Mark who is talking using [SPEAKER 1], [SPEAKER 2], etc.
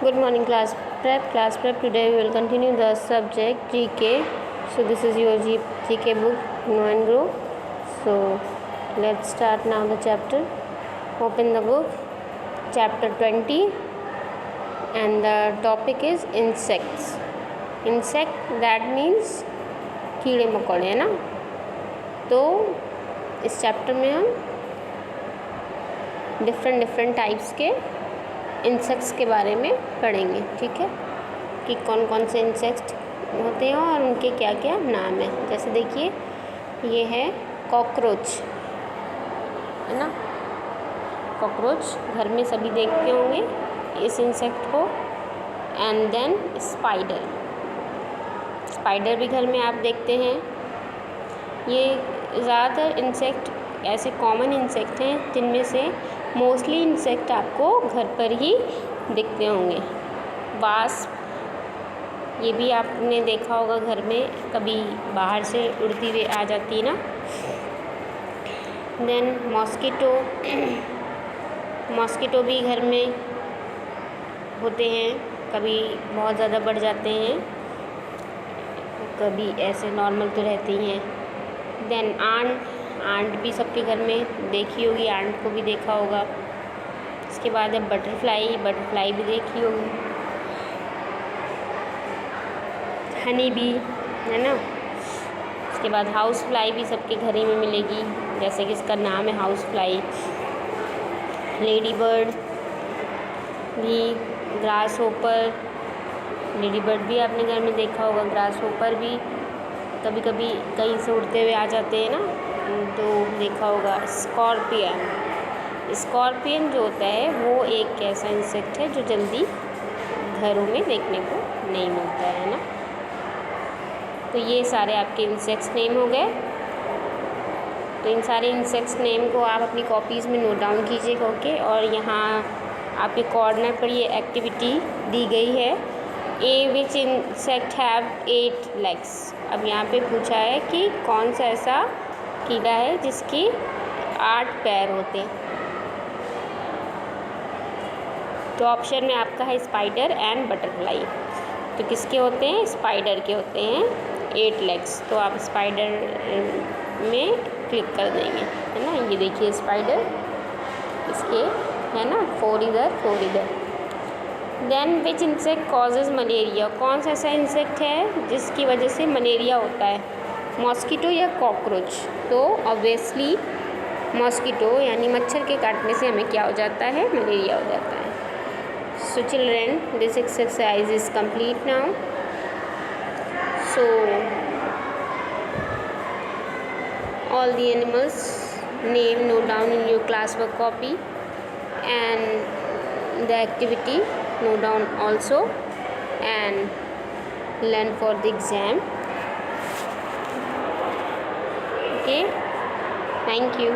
[SPEAKER 1] Good morning, class prep. Class prep. Today we will continue the subject GK. So this is your GK book, Know and Grow. So let's start now the chapter. Open the book, chapter 20, and the topic is insects. Insect, that means कीड़े मकोड़े, है ना. तो इस chapter में हम different types के insects के बारे में पढ़ेंगे. ठीक है, कि कौन कौन से इंसेक्ट होते हैं और उनके क्या क्या नाम हैं. जैसे देखिए, ये है कॉकरोच, है ना. कॉकरोच घर में सभी देखते होंगे इस इंसेक्ट को. And then spider. स्पाइडर भी घर में आप देखते हैं. ये ज़्यादातर इंसेक्ट ऐसे कॉमन इंसेक्ट हैं जिनमें से मोस्टली इंसेक्ट आपको घर पर ही दिखते होंगे. वास्प, ये भी आपने देखा होगा घर में, कभी बाहर से उड़ती हुई आ जाती है ना. Then mosquito. मॉस्किटो भी घर में होते हैं, कभी बहुत ज़्यादा बढ़ जाते हैं, कभी ऐसे नॉर्मल तो रहते ही हैं. Then aunt. आंट भी सबके घर में देखी होगी, आंट को भी देखा होगा. इसके बाद है बटरफ्लाई. बटरफ्लाई भी देखी होगी. हनी बी, है ना. इसके बाद हाउस फ्लाई भी सबके घर ही में मिलेगी, जैसे कि इसका नाम है हाउस फ्लाई. लेडी बर्ड भी. Grass hopper. लेडी बर्ड भी आपने घर में देखा होगा. ग्रास होपर भी कभी कभी कहीं से उड़ते हुए आ जाते हैं ना, तो देखा होगा. स्कॉर्पियन. स्कॉर्पियन जो होता है वो एक ऐसा इंसेक्ट है जो जल्दी घरों में देखने को नहीं मिलता है ना. तो ये सारे आपके इंसेक्ट्स नेम हो गए. तो इन सारे इंसेक्ट्स नेम को आप अपनी कॉपीज़ में नोट डाउन कीजिएगा. ओके. और यहाँ आपके कॉर्नर पर ये एक्टिविटी दी गई है. ए विच इंसेक्ट हैव 8 legs. अब यहाँ पे पूछा है कि कौन सा ऐसा कीड़ा है जिसकी 8 पैर होते हैं. तो ऑप्शन में आपका है स्पाइडर एंड बटरफ्लाई. तो किसके होते हैं? स्पाइडर के होते हैं 8 legs. तो आप स्पाइडर में क्लिक कर देंगे, है ना. ये देखिए स्पाइडर, इसके है ना 4 इधर 4 इधर. Then which insect causes malaria. कौन सा ऐसा इंसेक्ट है जिसकी वजह से मलेरिया होता है? मॉस्किटो या कॉकरोच? तो ऑब्वियसली मॉस्किटो, यानी मच्छर के काटने से हमें क्या हो जाता है? मलेरिया हो जाता है. सो children, this exercise is complete now. So all the animals name note down in your classwork copy, and the activity note down also, and learn for the exam. Okay, thank you.